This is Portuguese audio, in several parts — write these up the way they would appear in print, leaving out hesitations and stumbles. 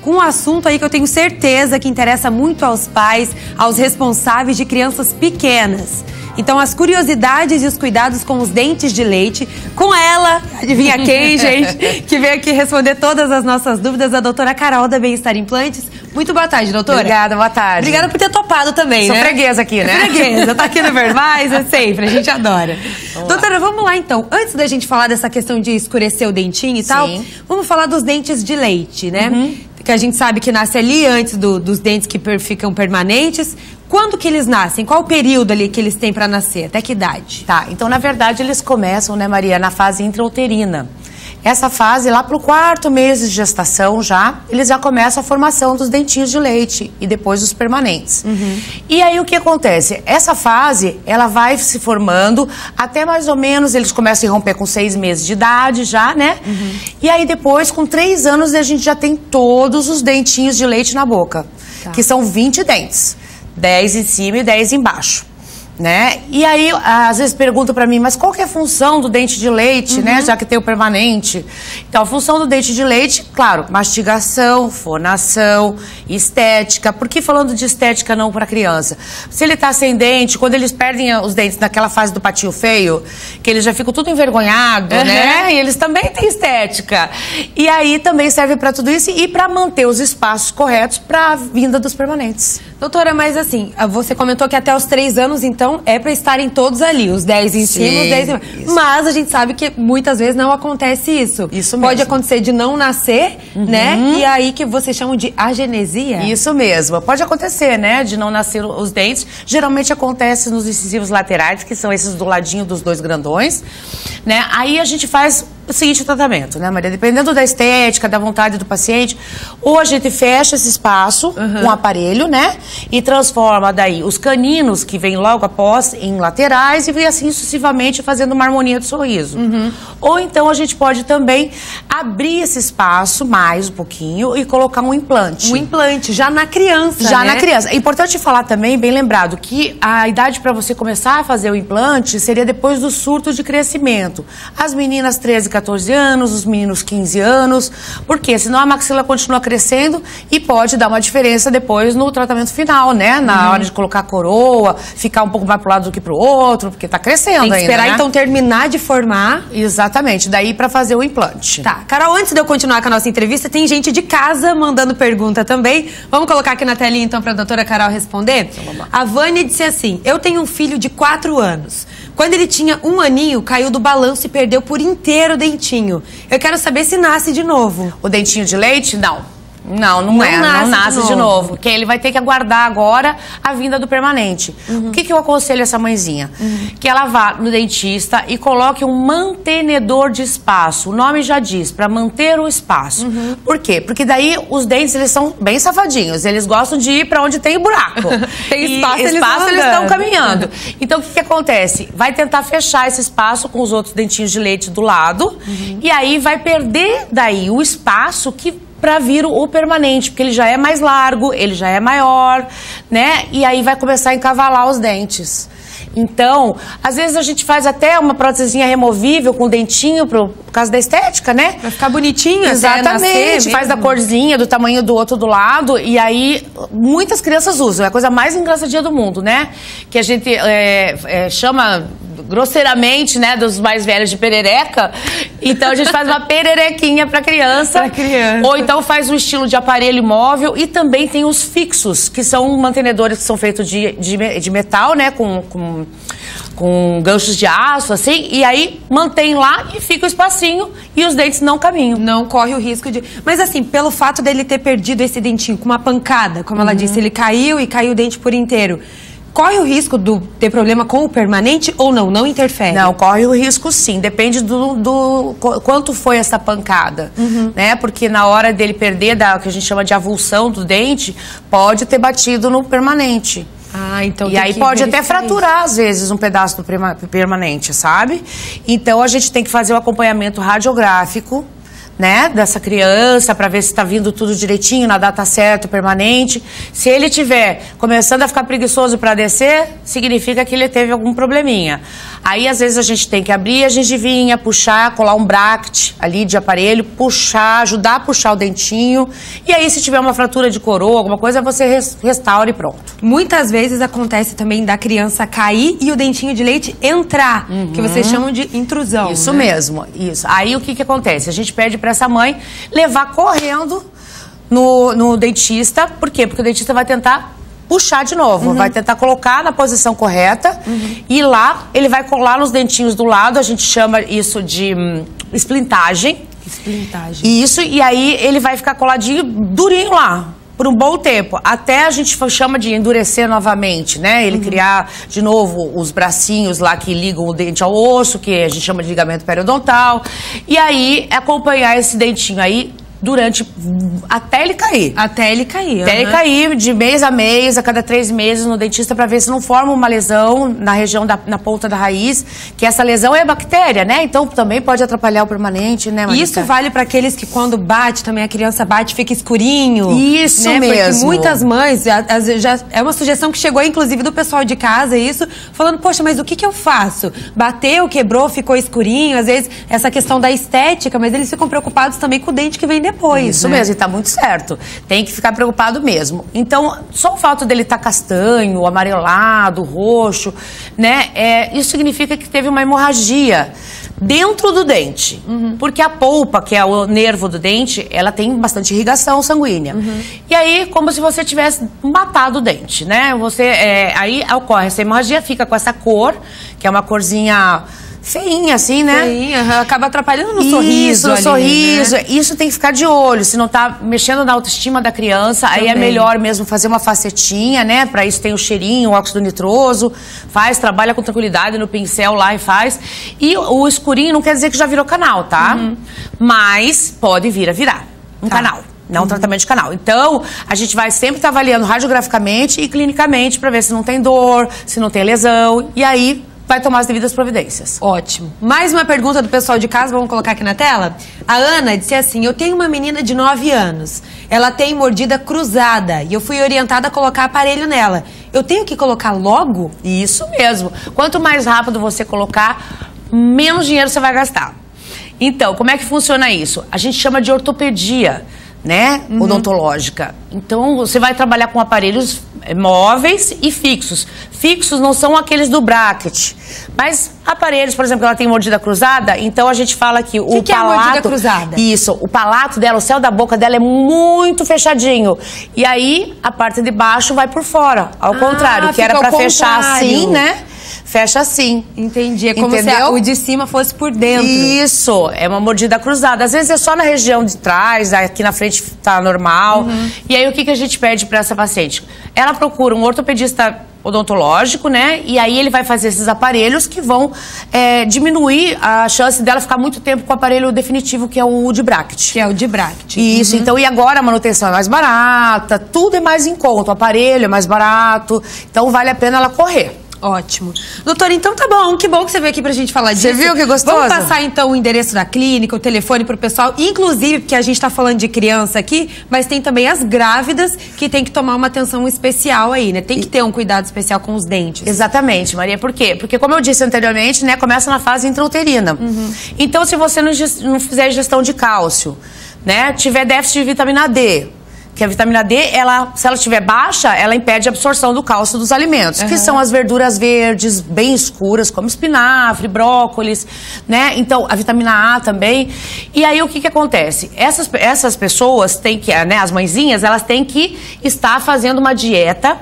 com um assunto aí que eu tenho certeza que interessa muito aos pais, aos responsáveis de crianças pequenas. Então, as curiosidades e os cuidados com os dentes de leite, com ela, adivinha quem, gente, que veio aqui responder todas as nossas dúvidas, a doutora Carol da Bem-Estar Implantes. Muito boa tarde, doutora. Obrigada, boa tarde. Obrigada por ter topado também, Sou né? freguesa aqui, né? Freguesa, tá aqui no Vermais, é sempre, a gente adora. Doutora, vamos lá então. Antes da gente falar dessa questão de escurecer o dentinho e tal, vamos falar dos dentes de leite, né? Que a gente sabe que nasce ali antes dos dentes que ficam permanentes. Quando que eles nascem? Qual o período ali que eles têm para nascer? Até que idade? Tá, então na verdade eles começam, né, Maria, na fase intrauterina. Essa fase, lá pro 4º mês de gestação já, eles já começam a formação dos dentinhos de leite e depois os permanentes. E aí o que acontece? Essa fase, ela vai se formando até mais ou menos, eles começam a romper com 6 meses de idade já, né? E aí depois, com 3 anos, a gente já tem todos os dentinhos de leite na boca, que são 20 dentes. 10 em cima e 10 embaixo, né? E aí, às vezes perguntam pra mim, mas qual que é a função do dente de leite, né? Já que tem o permanente. Então, a função do dente de leite, claro, mastigação, fonação, estética. Por que falando de estética não pra criança? Se ele tá sem dente, quando eles perdem os dentes naquela fase do patinho feio, que eles já ficam tudo envergonhados, né? E eles também têm estética. E aí também serve pra tudo isso e pra manter os espaços corretos pra vinda dos permanentes. Doutora, mas assim, você comentou que até os 3 anos, então, é para estarem todos ali, os 10 em cima, os 10 em cima. Mas a gente sabe que muitas vezes não acontece isso. Isso mesmo. Pode acontecer de não nascer, né? E aí que vocês chamam de agenesia? Isso mesmo. Pode acontecer, né? De não nascer os dentes. Geralmente acontece nos incisivos laterais, que são esses do ladinho dos 2 grandões, né? Aí a gente faz o seguinte tratamento, né, Maria? Dependendo da estética, da vontade do paciente, ou a gente fecha esse espaço com um aparelho, né? E transforma daí os caninos que vêm logo após em laterais e vem assim sucessivamente fazendo uma harmonia do sorriso. Ou então a gente pode também abrir esse espaço mais um pouquinho e colocar um implante. Um implante, já na criança, Já né? na criança. É importante falar também, bem lembrado, que a idade para você começar a fazer o implante seria depois do surto de crescimento. As meninas 13, 14 anos, os meninos 15 anos, porque senão a maxila continua crescendo e pode dar uma diferença depois no tratamento final, né? Na hora de colocar a coroa, ficar um pouco mais pro lado do que pro outro, porque tá crescendo ainda, Tem que esperar, né? então, terminar de formar. Exatamente, daí para fazer o implante. Tá, Carol, antes de eu continuar com a nossa entrevista, tem gente de casa mandando pergunta também. Vamos colocar aqui na telinha, então, pra doutora Carol responder? A Vânia disse assim, eu tenho um filho de 4 anos. Quando ele tinha 1 aninho, caiu do balanço e perdeu por inteiro o dentinho. Eu quero saber se nasce de novo. O dentinho de leite? Não. Não nasce de novo. Porque ele vai ter que aguardar agora a vinda do permanente. O que eu aconselho essa mãezinha? Que ela vá no dentista e coloque um mantenedor de espaço. O nome já diz, para manter o espaço. Por quê? Porque daí os dentes, eles são bem safadinhos. Eles gostam de ir para onde tem buraco. Tem espaço, eles estão caminhando. Então, o que acontece? Vai tentar fechar esse espaço com os outros dentinhos de leite do lado. E aí vai perder daí o espaço que para vir o permanente, porque ele já é mais largo, ele já é maior, né? E aí vai começar a encavalar os dentes. Então, às vezes a gente faz até uma prótesezinha removível com dentinho por causa da estética, né? Vai ficar bonitinho. Exatamente, faz da corzinha, do tamanho do outro do lado, e aí muitas crianças usam, é a coisa mais engraçadinha do mundo, né? Que a gente chama grosseiramente, né, dos mais velhos de perereca. Então a gente faz uma pererequinha para criança. Ou então faz um estilo de aparelho móvel e também tem os fixos, que são mantenedores que são feitos de metal, né, com ganchos de aço, assim, e aí mantém lá e fica o espacinho e os dentes não caminham. Não corre o risco de... Mas assim, pelo fato dele ter perdido esse dentinho com uma pancada, como ela disse, ele caiu e caiu o dente por inteiro. Corre o risco de ter problema com o permanente ou não? Não interfere? Não, corre o risco sim. Depende do quanto foi essa pancada, né? Porque na hora dele perder, o que a gente chama de avulsão do dente, pode ter batido no permanente. Ah, então e aí pode até fraturar, às vezes, um pedaço do permanente, sabe? Então a gente tem que fazer o acompanhamento radiográfico, né, dessa criança, para ver se está vindo tudo direitinho, na data certa, permanente. Se ele tiver começando a ficar preguiçoso para descer, significa que ele teve algum probleminha. Aí, às vezes, a gente tem que abrir a gengivinha, puxar, colar um bract ali de aparelho, puxar, ajudar a puxar o dentinho. E aí, se tiver uma fratura de coroa, alguma coisa, você restaura e pronto. Muitas vezes acontece também da criança cair e o dentinho de leite entrar, que vocês chamam de intrusão. Isso, né? mesmo, isso. Aí, o que acontece? A gente pede para essa mãe levar correndo no dentista. Por quê? Porque o dentista vai tentar puxar de novo, vai tentar colocar na posição correta e lá ele vai colar nos dentinhos do lado, a gente chama isso de esplintagem. Esplintagem. Isso, e aí ele vai ficar coladinho, durinho lá, por um bom tempo, até a gente chama de endurecer novamente, né? Ele criar de novo os bracinhos lá que ligam o dente ao osso, que a gente chama de ligamento periodontal, e aí acompanhar esse dentinho aí até ele cair. Até ele cair. Até ele cair, de mês a mês, a cada 3 meses no dentista, para ver se não forma uma lesão na região na ponta da raiz, que essa lesão é bactéria, né? Então também pode atrapalhar o permanente, né, Marita? Isso vale para aqueles que quando bate, também a criança bate, fica escurinho. Isso, né? mesmo. Porque muitas mães, já é uma sugestão que chegou inclusive do pessoal de casa, isso, falando, poxa, mas o que eu faço? Bateu, quebrou, ficou escurinho, às vezes essa questão da estética, mas eles ficam preocupados também com o dente que vem depois. Isso, né? mesmo, e tá muito certo. Tem que ficar preocupado mesmo. Então, só o fato dele estar castanho, amarelado, roxo, né? Isso significa que teve uma hemorragia dentro do dente. Porque a polpa, que é o nervo do dente, ela tem bastante irrigação sanguínea. E aí, como se você tivesse matado o dente, né? Aí ocorre essa hemorragia, fica com essa cor, que é uma corzinha feinha, assim, né? Feinha, acaba atrapalhando no sorriso. Isso, no ali, sorriso. Né? Isso tem que ficar de olho. Se não tá mexendo na autoestima da criança, também. Aí é melhor mesmo fazer uma facetinha, né? Pra isso tem o cheirinho, o óxido nitroso. Trabalha com tranquilidade no pincel lá e faz. E o escurinho não quer dizer que já virou canal, tá? Mas pode vir a virar um canal. Não um tratamento de canal. Então, a gente vai sempre estar avaliando radiograficamente e clinicamente para ver se não tem dor, se não tem lesão. E aí vai tomar as devidas providências. Ótimo. Mais uma pergunta do pessoal de casa, vamos colocar aqui na tela? A Ana disse assim, eu tenho uma menina de 9 anos, ela tem mordida cruzada e eu fui orientada a colocar aparelho nela. Eu tenho que colocar logo? Isso mesmo. Quanto mais rápido você colocar, menos dinheiro você vai gastar. Então, como é que funciona isso? A gente chama de ortopedia, né, odontológica. Então, você vai trabalhar com aparelhos móveis e fixos. Fixos não são aqueles do bracket, mas aparelhos, por exemplo, ela tem mordida cruzada, então a gente fala que o que palato... é mordida cruzada? Isso, o palato dela, o céu da boca dela é muito fechadinho. E aí, a parte de baixo vai por fora, ao contrário, que era pra fechar assim, né? Fecha assim. Entendi. É como Entendeu? se o de cima fosse por dentro. Isso, é uma mordida cruzada. Às vezes é só na região de trás, aqui na frente tá normal. E aí o que a gente pede para essa paciente? Ela procura um ortopedista odontológico, né? E aí ele vai fazer esses aparelhos que vão diminuir a chance dela ficar muito tempo com o aparelho definitivo, que é o de bracket. Que é o de bracket. Isso, então, e agora a manutenção é mais barata, tudo é mais em conta, o aparelho é mais barato, então vale a pena ela correr. Ótimo. Doutora, então tá bom. Que bom que você veio aqui pra gente falar disso. Você viu que gostoso? Vamos passar então o endereço da clínica, o telefone pro pessoal. Inclusive, porque a gente tá falando de criança aqui, mas tem também as grávidas que tem que tomar uma atenção especial aí, né? Tem que ter um cuidado especial com os dentes. Exatamente, Maria. Por quê? Porque, como eu disse anteriormente, né, começa na fase intrauterina. Então, se você não fizer ingestão de cálcio, né, tiver déficit de vitamina D, que a vitamina D, se ela estiver baixa, ela impede a absorção do cálcio dos alimentos, que são as verduras verdes, bem escuras, como espinafre, brócolis, né? Então, a vitamina A também. E aí, o que acontece? Essas pessoas têm que, né, as mãezinhas, elas têm que estar fazendo uma dieta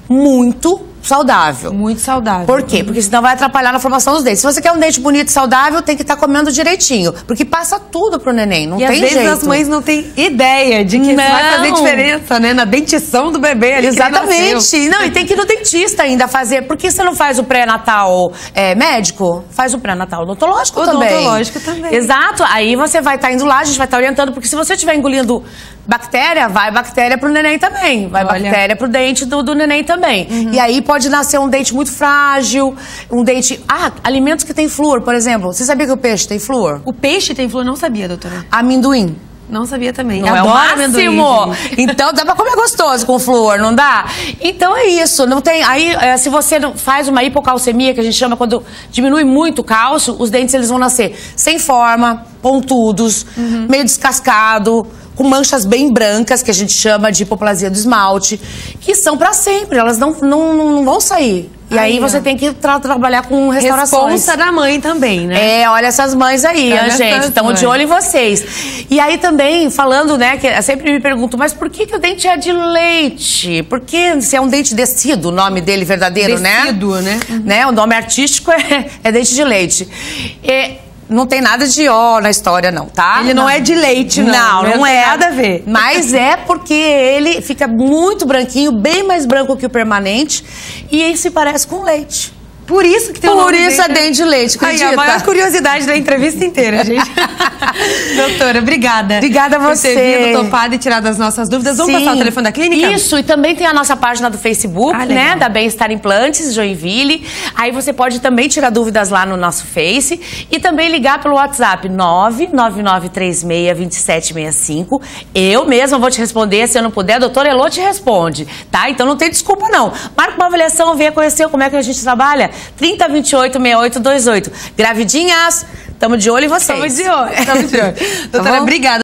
muito saudável. Muito saudável. Por quê? Porque senão vai atrapalhar na formação dos dentes. Se você quer um dente bonito e saudável, tem que estar comendo direitinho. Porque passa tudo pro neném, não tem jeito. E às vezes as mães não têm ideia de que isso vai fazer diferença, né? Na dentição do bebê ali. Exatamente. Não, e tem que ir no dentista ainda fazer. Por que você não faz o pré-natal médico? Faz o pré-natal odontológico também. Odontológico também. Exato. Aí você vai estar indo lá, a gente vai estar orientando. Porque se você estiver engolindo Bactéria, vai bactéria pro neném também. Vai bactéria pro dente do neném também. E aí pode nascer um dente muito frágil, um dente... alimentos que tem flúor, por exemplo. Você sabia que o peixe tem flúor? O peixe tem flúor? Não sabia, doutora. Amendoim. Não sabia também. Não é o máximo. Então dá pra comer gostoso com flúor, não dá? Então é isso. Não tem. Aí, se você não faz uma hipocalcemia, que a gente chama quando diminui muito o cálcio, os dentes eles vão nascer sem forma, pontudos, meio descascado, com manchas bem brancas, que a gente chama de hipoplasia do esmalte, que são pra sempre. Elas não vão sair. E aí você tem que trabalhar com restaurações. Responsa da mãe também, né? Olha essas mães aí, gente. Estamos de olho em vocês. E aí também, falando, né, que eu sempre me pergunto, mas por que o dente é de leite? Porque se é um dente descido, o nome dele verdadeiro, descido, né? O nome artístico é dente de leite. Não tem nada de na história, não, tá? Ele não é de leite, não. Não é nada a ver. Mas é porque ele fica muito branquinho, bem mais branco que o permanente, e ele se parece com leite. Por isso que tem o nome Por isso é dente de leite, acredita? Aí, a maior curiosidade da entrevista inteira, gente. Doutora, obrigada. Obrigada a você. Por ter vindo, topado e tirado as nossas dúvidas. Vamos passar o telefone da clínica? Isso, e também tem a nossa página do Facebook, né? Da Bem-Estar Implantes, Joinville. Aí você pode também tirar dúvidas lá no nosso Face e também ligar pelo WhatsApp 999362765. Eu mesma vou te responder, se eu não puder, a doutora Elô te responde, tá? Então não tem desculpa, não. Marca uma avaliação, venha conhecer como é que a gente trabalha. 3028-6828. Gravidinhas, estamos de olho em vocês. Estamos de olho. Doutora, obrigada.